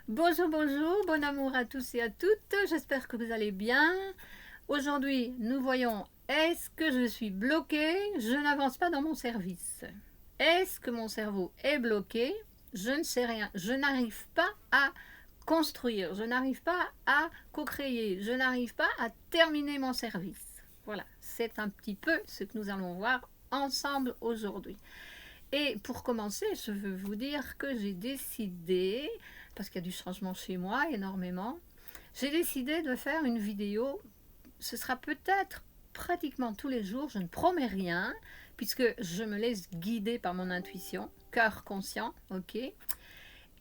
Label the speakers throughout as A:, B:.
A: Bonjour, bonjour, bon amour à tous et à toutes, j'espère que vous allez bien. Aujourd'hui, nous voyons, est-ce que je suis bloquée? Je n'avance pas dans mon service. Est-ce que mon cerveau est bloqué? Je ne sais rien, je n'arrive pas à construire, je n'arrive pas à co-créer, je n'arrive pas à terminer mon service. Voilà, c'est un petit peu ce que nous allons voir ensemble aujourd'hui. Et pour commencer, je veux vous dire que j'ai décidé, parce qu'il y a du changement chez moi énormément, j'ai décidé de faire une vidéo. Ce sera peut-être pratiquement tous les jours, je ne promets rien, puisque je me laisse guider par mon intuition, cœur conscient, ok. Et,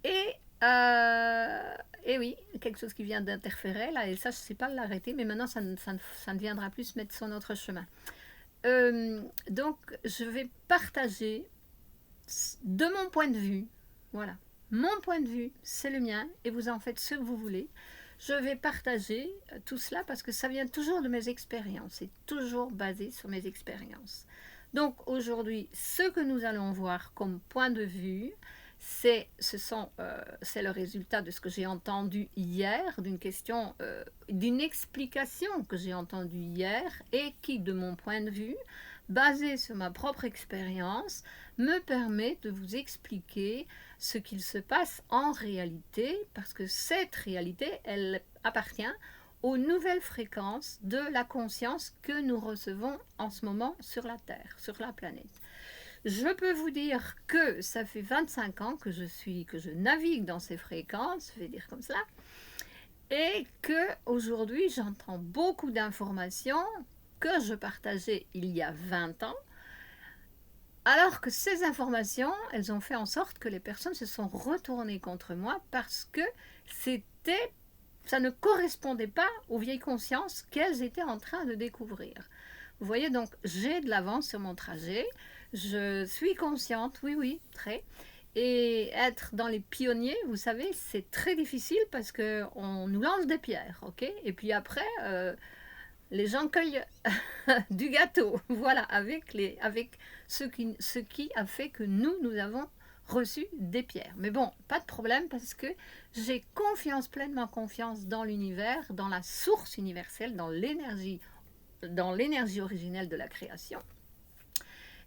A: et oui, quelque chose qui vient d'interférer là, et ça je ne sais pas l'arrêter, mais maintenant ça ne viendra plus se mettre sur notre chemin. Donc je vais partager de mon point de vue, voilà, mon point de vue, c'est le mien, et vous en faites ce que vous voulez. Je vais partager tout cela parce que ça vient toujours de mes expériences, c'est toujours basé sur mes expériences. Donc aujourd'hui, ce que nous allons voir comme point de vue, c'est le résultat de ce que j'ai entendu hier, d'une question, d'une explication que j'ai entendue hier et qui, de mon point de vue, basée sur ma propre expérience, me permet de vous expliquer ce qu'il se passe en réalité, parce que cette réalité, elle appartient aux nouvelles fréquences de la conscience que nous recevons en ce moment sur la Terre, sur la planète. Je peux vous dire que ça fait 25 ans que je navigue dans ces fréquences, je vais dire comme ça, et que aujourd'hui j'entends beaucoup d'informations que je partageais il y a 20 ans, alors que ces informations, elles ont fait en sorte que les personnes se sont retournées contre moi parce que ça ne correspondait pas aux vieilles consciences qu'elles étaient en train de découvrir. Vous voyez, donc j'ai de l'avance sur mon trajet, je suis consciente, oui, oui, très. Et être dans les pionniers, vous savez, c'est très difficile parce qu'on nous lance des pierres, ok? Et puis après, les gens cueillent du gâteau, voilà, avec ce qui a fait que nous avons reçu des pierres. Mais bon, pas de problème parce que j'ai pleinement confiance dans l'univers, dans la source universelle, dans l'énergie originelle de la création.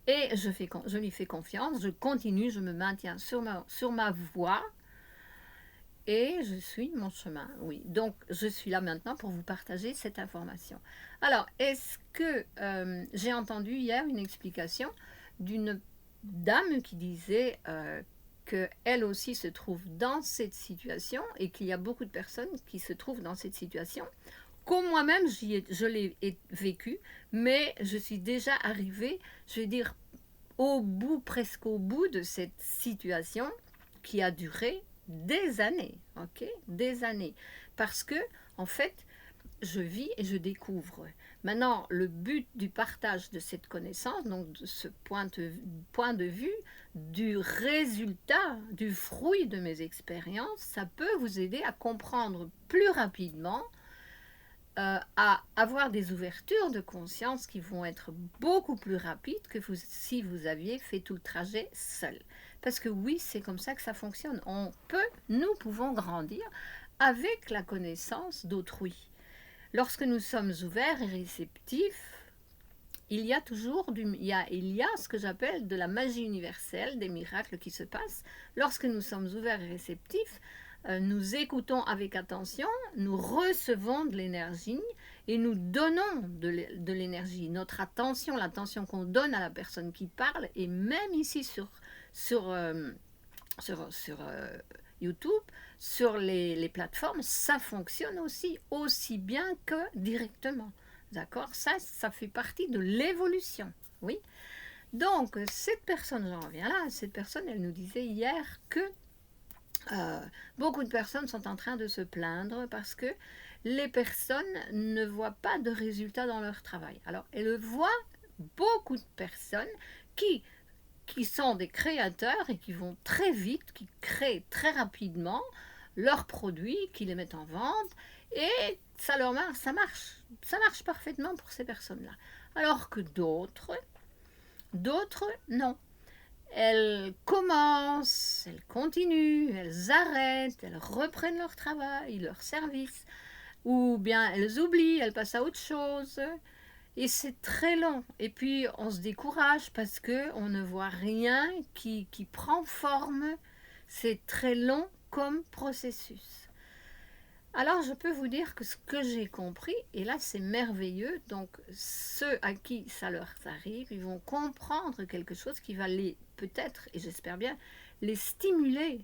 A: Et je lui fais confiance, je continue, je me maintiens sur ma voie et je suis mon chemin, oui. Donc, je suis là maintenant pour vous partager cette information. Alors, est-ce que j'ai entendu hier une explication d'une dame qui disait qu'elle aussi se trouve dans cette situation et qu'il y a beaucoup de personnes qui se trouvent dans cette situation, comme moi-même je l'ai vécu, mais je suis déjà arrivée, je vais dire, presque au bout de cette situation qui a duré des années, ok, des années, parce que en fait, je vis et je découvre. Maintenant, le but du partage de cette connaissance, donc de ce point de vue, du résultat, du fruit de mes expériences, ça peut vous aider à comprendre plus rapidement, à avoir des ouvertures de conscience qui vont être beaucoup plus rapides que si vous aviez fait tout le trajet seul. Parce que oui, c'est comme ça que ça fonctionne. Nous pouvons grandir avec la connaissance d'autrui. Lorsque nous sommes ouverts et réceptifs, il y a ce que j'appelle de la magie universelle, des miracles qui se passent. Lorsque nous sommes ouverts et réceptifs, nous écoutons avec attention, nous recevons de l'énergie et nous donnons de l'énergie. Notre attention, l'attention qu'on donne à la personne qui parle, et même ici sur YouTube, sur les plateformes, ça fonctionne aussi bien que directement. D'accord? Ça fait partie de l'évolution. Oui. Donc, cette personne, j'en reviens là, cette personne, elle nous disait hier que beaucoup de personnes sont en train de se plaindre parce que les personnes ne voient pas de résultats dans leur travail. Alors, elles voient beaucoup de personnes qui sont des créateurs et qui vont très vite, qui créent très rapidement leurs produits, qui les mettent en vente, et ça marche parfaitement pour ces personnes-là. Alors que d'autres, non. elles commencent, elles continuent, elles arrêtent, elles reprennent leur travail, leur service, ou bien elles oublient, elles passent à autre chose. Et c'est très long. Et puis on se décourage parce qu'on ne voit rien qui prend forme. C'est très long comme processus. Alors je peux vous dire que ce que j'ai compris, et là c'est merveilleux, donc ceux à qui ça leur arrive, ils vont comprendre quelque chose qui va les, peut-être, et j'espère bien, les stimuler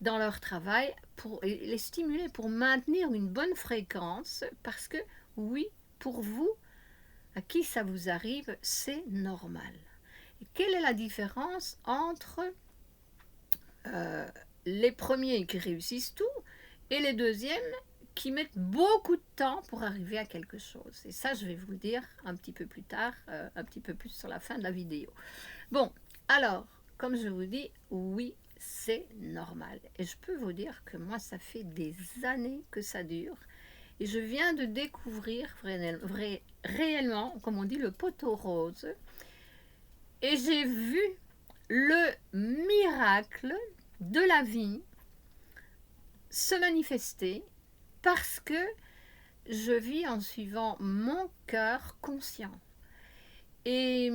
A: dans leur travail, et les stimuler pour maintenir une bonne fréquence, parce que oui, pour vous, à qui ça vous arrive, c'est normal. Et quelle est la différence entre les premiers qui réussissent tout et les deuxièmes qui mettent beaucoup de temps pour arriver à quelque chose? Et ça, je vais vous le dire un petit peu plus tard, un petit peu plus sur la fin de la vidéo. Bon, alors, comme je vous dis, oui, c'est normal. Et je peux vous dire que moi, ça fait des années que ça dure. Et je viens de découvrir réellement, comme on dit, le poteau rose. Et j'ai vu le miracle de la vie se manifester parce que je vis en suivant mon cœur conscient. Et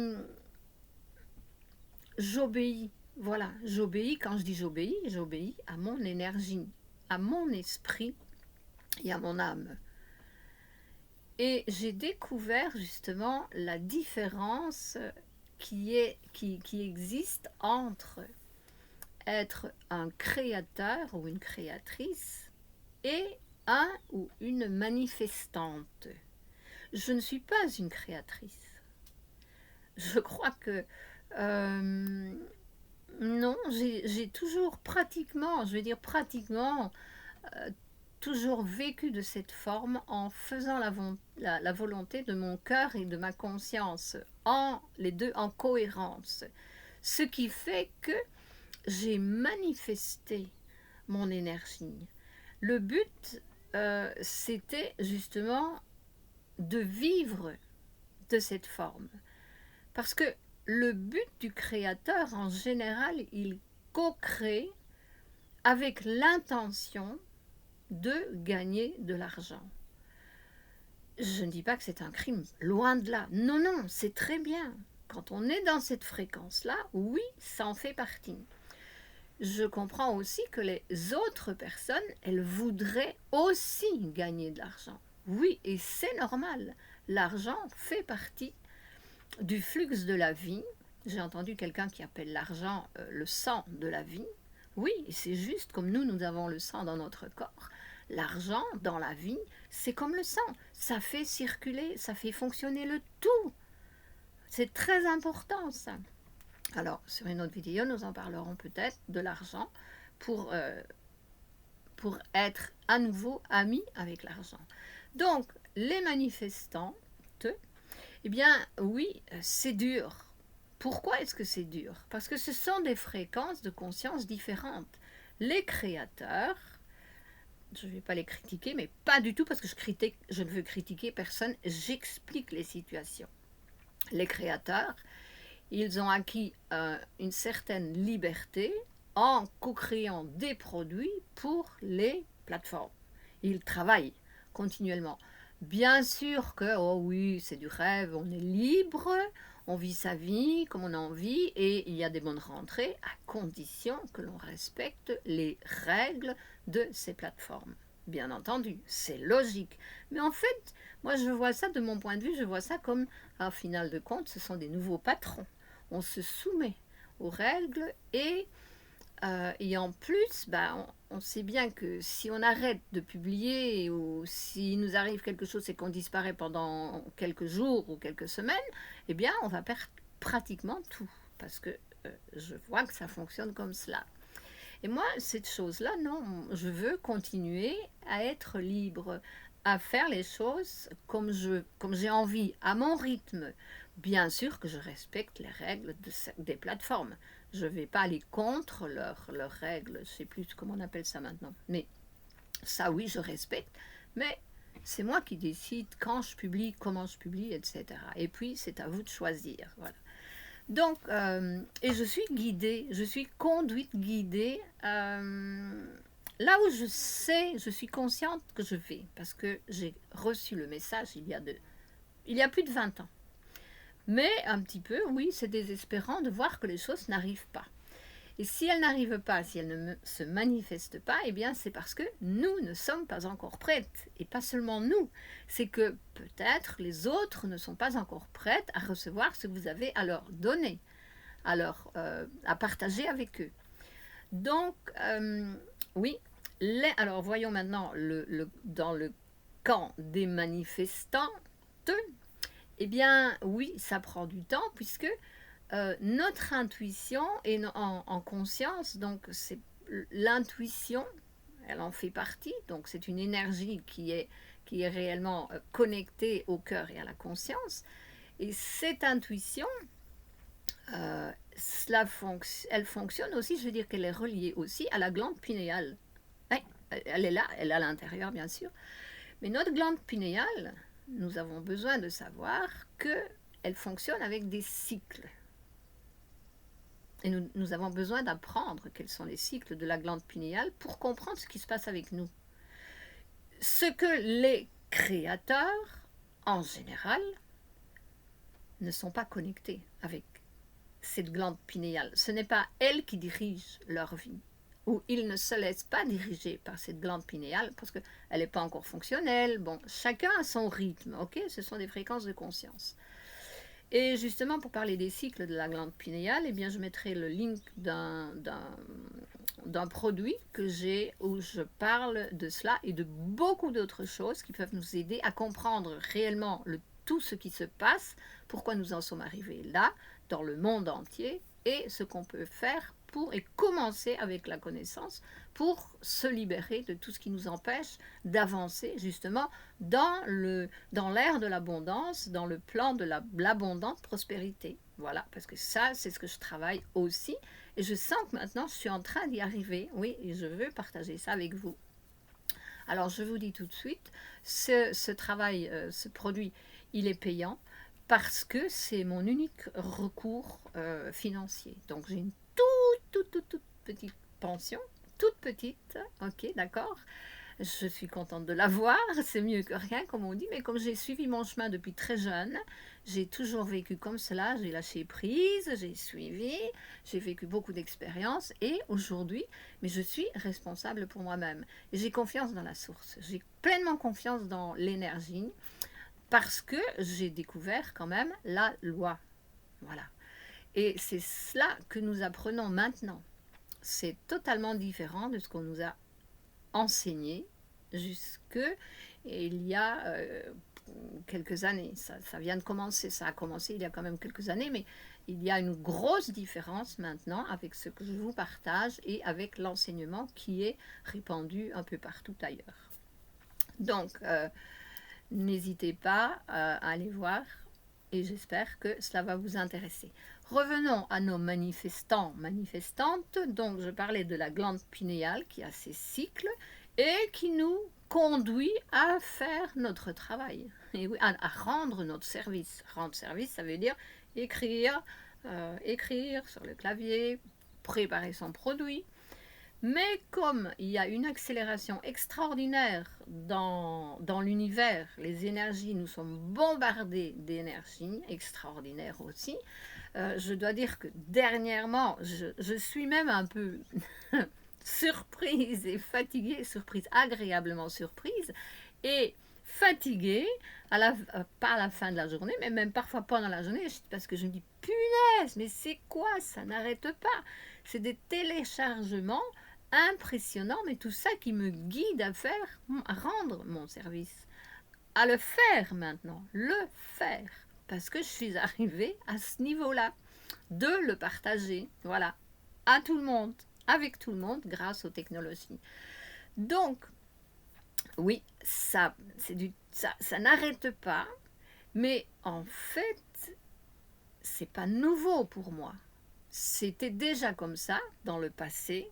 A: j'obéis. Voilà, j'obéis. Quand je dis j'obéis à mon énergie, à mon esprit et à mon âme. Et j'ai découvert justement la différence qui existe entre être un créateur ou une créatrice et un ou une manifestante. Je ne suis pas une créatrice. Je crois que non, j'ai toujours pratiquement, je vais dire pratiquement, toujours vécu de cette forme en faisant la volonté de mon cœur et de ma conscience, les deux en cohérence. Ce qui fait que j'ai manifesté mon énergie. Le but, c'était justement de vivre de cette forme. Parce que le but du créateur, en général, il co-crée avec l'intention de gagner de l'argent. Je ne dis pas que c'est un crime, loin de là. Non, non, c'est très bien. Quand on est dans cette fréquence-là, oui, ça en fait partie. Je comprends aussi que les autres personnes, elles voudraient aussi gagner de l'argent. Oui, et c'est normal. L'argent fait partie du flux de la vie. J'ai entendu quelqu'un qui appelle l'argent le sang de la vie. Oui, et c'est juste comme nous avons le sang dans notre corps. L'argent dans la vie, c'est comme le sang. Ça fait circuler, ça fait fonctionner le tout. C'est très important ça. Alors, sur une autre vidéo, nous en parlerons peut-être de l'argent pour être à nouveau amis avec l'argent. Donc, les manifestants, eh bien, oui, c'est dur. Pourquoi est-ce que c'est dur? Parce que ce sont des fréquences de conscience différentes. Les créateurs, je ne vais pas les critiquer, mais pas du tout parce que je ne veux critiquer personne, j'explique les situations. Les créateurs, ils ont acquis une certaine liberté en co-créant des produits pour les plateformes. Ils travaillent continuellement. Bien sûr que, oh oui, c'est du rêve, on est libre, on vit sa vie comme on a envie et il y a des bonnes rentrées à condition que l'on respecte les règles de ces plateformes. Bien entendu, c'est logique. Mais en fait, moi je vois ça de mon point de vue, je vois ça comme, en final de compte, ce sont des nouveaux patrons. On se soumet aux règles et en plus, on sait bien que si on arrête de publier ou s'il nous arrive quelque chose et qu'on disparaît pendant quelques jours ou quelques semaines, eh bien, on va perdre pratiquement tout. Parce que je vois que ça fonctionne comme cela. Et moi, cette chose-là, non, je veux continuer à être libre, à faire les choses comme j'ai envie, à mon rythme. Bien sûr que je respecte les règles des plateformes. Je ne vais pas aller contre leurs règles, je ne sais plus comment on appelle ça maintenant. Mais ça, oui, je respecte. Mais c'est moi qui décide quand je publie, comment je publie, etc. Et puis, c'est à vous de choisir. Voilà. Donc, et je suis guidée, je suis conduite, guidée. Là où je sais, je suis consciente que je vais, parce que j'ai reçu le message il y a plus de 20 ans. Mais un petit peu, oui, c'est désespérant de voir que les choses n'arrivent pas. Et si elles n'arrivent pas, si elles ne se manifestent pas, eh bien c'est parce que nous ne sommes pas encore prêtes. Et pas seulement nous, c'est que peut-être les autres ne sont pas encore prêtes à recevoir ce que vous avez à leur donner, à partager avec eux. Donc, oui, alors voyons maintenant dans le camp des manifestants. Eh bien, oui, ça prend du temps puisque notre intuition est en conscience, donc c'est l'intuition, elle en fait partie, donc c'est une énergie qui est réellement connectée au cœur et à la conscience. Et cette intuition, elle fonctionne aussi, je veux dire qu'elle est reliée aussi à la glande pinéale. Ouais, elle est là, elle est à l'intérieur bien sûr, mais notre glande pinéale, nous avons besoin de savoir qu'elle fonctionne avec des cycles. Et nous avons besoin d'apprendre quels sont les cycles de la glande pinéale pour comprendre ce qui se passe avec nous. Ce que les créateurs, en général, ne sont pas connectés avec cette glande pinéale. Ce n'est pas elle qui dirige leur vie, ou ils ne se laissent pas diriger par cette glande pinéale parce qu'elle n'est pas encore fonctionnelle. Bon, chacun a son rythme, ok? Ce sont des fréquences de conscience. Et justement, pour parler des cycles de la glande pinéale, eh bien, je mettrai le link d'un produit que j'ai où je parle de cela et de beaucoup d'autres choses qui peuvent nous aider à comprendre réellement tout ce qui se passe, pourquoi nous en sommes arrivés là, dans le monde entier, et ce qu'on peut faire et commencer avec la connaissance pour se libérer de tout ce qui nous empêche d'avancer justement dans l'ère de l'abondance, dans le plan de l'abondante prospérité. Voilà, parce que ça, c'est ce que je travaille aussi. Et je sens que maintenant, je suis en train d'y arriver. Oui, et je veux partager ça avec vous. Alors, je vous dis tout de suite, ce travail, ce produit, il est payant parce que c'est mon unique recours financier. Donc, j'ai une toute petite pension, toute petite, ok, d'accord. Je suis contente de l'avoir, c'est mieux que rien, comme on dit, mais comme j'ai suivi mon chemin depuis très jeune, j'ai toujours vécu comme cela, j'ai lâché prise, j'ai suivi, j'ai vécu beaucoup d'expériences, et aujourd'hui, mais je suis responsable pour moi-même. J'ai confiance dans la source, j'ai pleinement confiance dans l'énergie, parce que j'ai découvert quand même la loi. Voilà. Et c'est cela que nous apprenons maintenant. C'est totalement différent de ce qu'on nous a enseigné jusque il y a quelques années. Ça vient de commencer, ça a commencé il y a quand même quelques années, mais il y a une grosse différence maintenant avec ce que je vous partage et avec l'enseignement qui est répandu un peu partout ailleurs. Donc, n'hésitez pas à aller voir et j'espère que cela va vous intéresser. Revenons à nos manifestants, manifestantes. Donc, je parlais de la glande pinéale qui a ses cycles et qui nous conduit à faire notre travail, et oui, à rendre notre service. Rendre service, ça veut dire écrire sur le clavier, préparer son produit. Mais comme il y a une accélération extraordinaire dans l'univers, les énergies, nous sommes bombardés d'énergie extraordinaire aussi, je dois dire que dernièrement, je suis même un peu surprise et fatiguée, agréablement surprise et fatiguée, pas à la fin de la journée, mais même parfois pendant la journée, parce que je me dis, punaise, mais c'est quoi, ça n'arrête pas. C'est des téléchargements impressionnants, mais tout ça qui me guide à rendre mon service, à le faire maintenant, parce que je suis arrivée à ce niveau-là, de le partager, voilà, à tout le monde, avec tout le monde, grâce aux technologies. Donc, oui, ça n'arrête pas, mais en fait, c'est pas nouveau pour moi. C'était déjà comme ça dans le passé,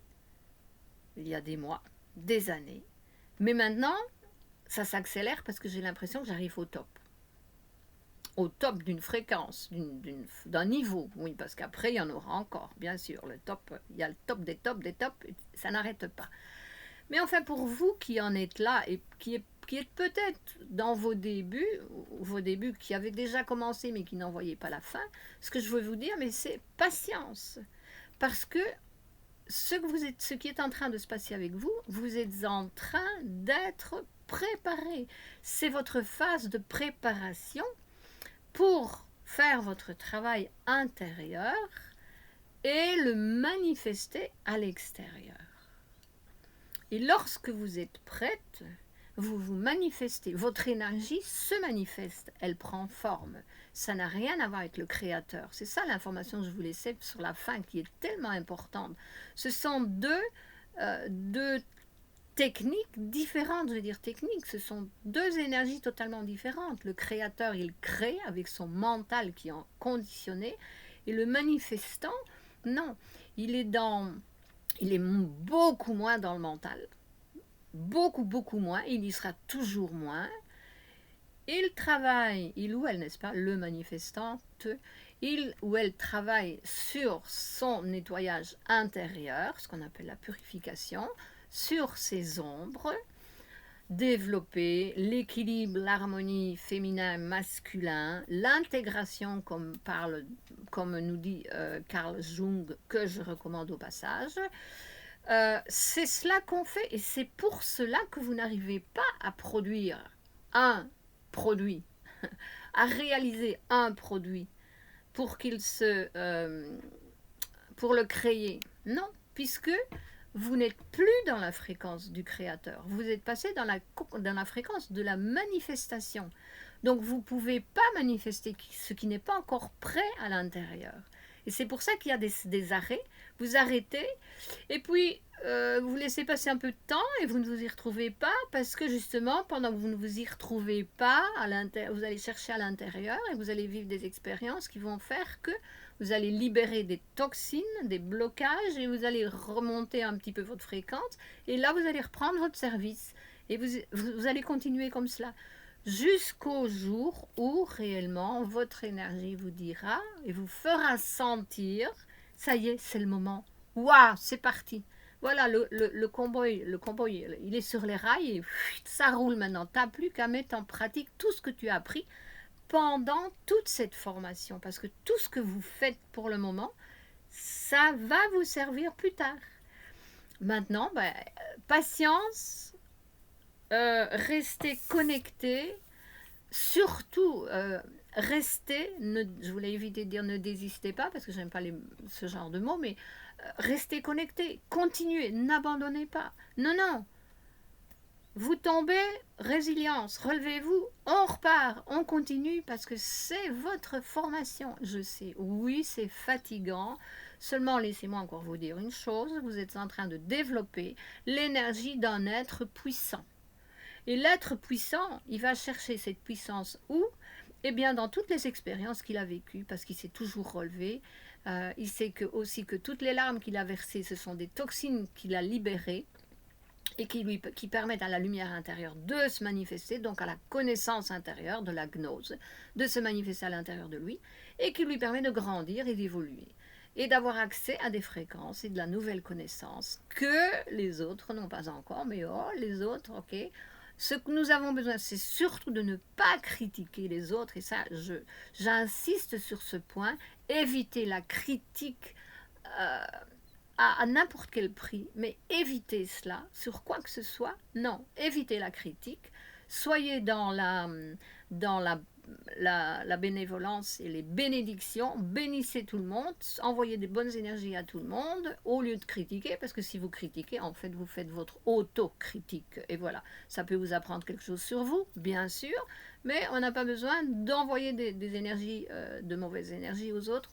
A: il y a des mois, des années. Mais maintenant, ça s'accélère parce que j'ai l'impression que j'arrive au top. au top d'une fréquence, d'un niveau, oui, parce qu'après, il y en aura encore, bien sûr, le top, il y a le top des tops, ça n'arrête pas. Mais enfin, pour vous qui en êtes là et qui êtes peut-être dans vos débuts qui avaient déjà commencé mais qui n'en voyaient pas la fin, ce que je veux vous dire, mais c'est patience. Parce que ce qui est en train de se passer avec vous, vous êtes en train d'être préparé. C'est votre phase de préparation pour faire votre travail intérieur et le manifester à l'extérieur. Et lorsque vous êtes prête, vous vous manifestez, votre énergie se manifeste, elle prend forme. Ça n'a rien à voir avec le créateur. C'est ça l'information que je vous laissais sur la fin qui est tellement importante. Ce sont deux techniques différentes, je veux dire techniques, ce sont deux énergies totalement différentes. Le créateur, il crée avec son mental qui est conditionné, et le manifestant, non, il est beaucoup moins dans le mental. Beaucoup moins, il y sera toujours moins. Il travaille, il ou elle, n'est-ce pas, le manifestant, il ou elle travaille sur son nettoyage intérieur, ce qu'on appelle la purification, sur ses ombres, développer l'équilibre, l'harmonie féminin-masculin, l'intégration, comme nous dit Carl Jung, que je recommande au passage. C'est cela qu'on fait et c'est pour cela que vous n'arrivez pas à produire un produit, à réaliser un produit pour pour le créer. Non, puisque vous n'êtes plus dans la fréquence du créateur. Vous êtes passé dans la fréquence de la manifestation. Donc vous ne pouvez pas manifester ce qui n'est pas encore prêt à l'intérieur. Et c'est pour ça qu'il y a des arrêts. Vous arrêtez et puis vous laissez passer un peu de temps et vous ne vous y retrouvez pas parce que justement, pendant que vous ne vous y retrouvez pas, vous allez chercher à l'intérieur et vous allez vivre des expériences qui vont faire que vous allez libérer des toxines, des blocages et vous allez remonter un petit peu votre fréquence et là, vous allez reprendre votre service et vous allez continuer comme cela jusqu'au jour où réellement votre énergie vous dira et vous fera sentir, ça y est, c'est le moment. Waouh, c'est parti. Voilà, le convoy, il est sur les rails et ça roule maintenant. Tu n'as plus qu'à mettre en pratique tout ce que tu as appris pendant toute cette formation. Parce que tout ce que vous faites pour le moment, ça va vous servir plus tard. Maintenant, patience, restez connectés, surtout restez, je voulais éviter de dire ne désistez pas parce que j'aime pas ce genre de mots, mais restez connectés, continuez, n'abandonnez pas. Non, vous tombez, résilience, relevez-vous, on repart, on continue parce que c'est votre formation. Je sais, oui, c'est fatigant. Seulement, laissez-moi encore vous dire une chose, vous êtes en train de développer l'énergie d'un être puissant. Et l'être puissant, il va chercher cette puissance où? Eh bien, dans toutes les expériences qu'il a vécues, parce qu'il s'est toujours relevé. Il sait aussi que toutes les larmes qu'il a versées, ce sont des toxines qu'il a libérées et qui permettent à la lumière intérieure de se manifester, donc à la connaissance intérieure de la gnose, de se manifester à l'intérieur de lui, et qui lui permet de grandir et d'évoluer, et d'avoir accès à des fréquences et de la nouvelle connaissance que les autres n'ont pas encore, mais les autres, ok. Ce que nous avons besoin, c'est surtout de ne pas critiquer les autres, et ça, j'insiste sur ce point, éviter la critique à n'importe quel prix, mais évitez cela sur quoi que ce soit. Non, évitez la critique. Soyez dans la bénévolence et les bénédictions. Bénissez tout le monde, envoyez des bonnes énergies à tout le monde au lieu de critiquer, parce que si vous critiquez, en fait, vous faites votre autocritique. Et voilà, ça peut vous apprendre quelque chose sur vous, bien sûr, mais on n'a pas besoin d'envoyer des énergies, de mauvaises énergies aux autres.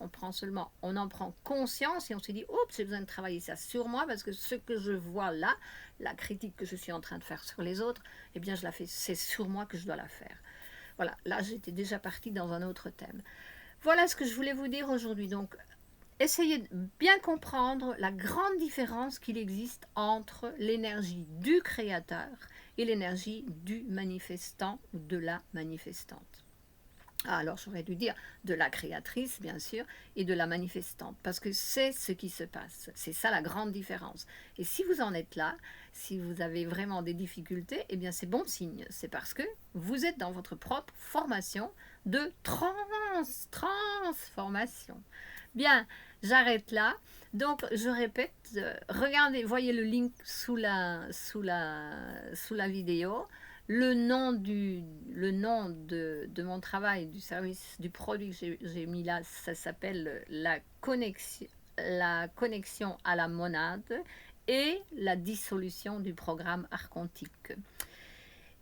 A: On en prend conscience et on se dit, oups, j'ai besoin de travailler ça sur moi parce que ce que je vois là, la critique que je suis en train de faire sur les autres, eh bien, c'est sur moi que je dois la faire. Voilà, là, j'étais déjà partie dans un autre thème. Voilà ce que je voulais vous dire aujourd'hui. Donc, essayez de bien comprendre la grande différence qu'il existe entre l'énergie du créateur et l'énergie du manifestant ou de la manifestante. Ah, alors j'aurais dû dire de la créatrice, bien sûr, et de la manifestante, parce que c'est ce qui se passe. C'est ça la grande différence. Et si vous en êtes là, si vous avez vraiment des difficultés, eh bien c'est bon signe. C'est parce que vous êtes dans votre propre formation de transformation. Bien, j'arrête là. Donc, je répète, regardez, voyez le link sous la vidéo. Le nom de mon travail, du service, du produit que j'ai mis là, ça s'appelle la connexion à la monade et la dissolution du programme archontique.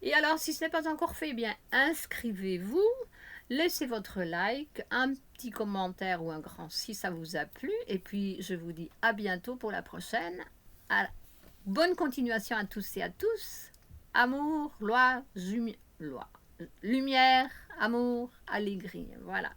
A: Et alors, si ce n'est pas encore fait, eh bien, inscrivez-vous, laissez votre like, un petit commentaire ou un grand si ça vous a plu. Et puis, je vous dis à bientôt pour la prochaine. Bonne continuation à tous et à tous. Amour, lumière, amour, allégresse. Voilà.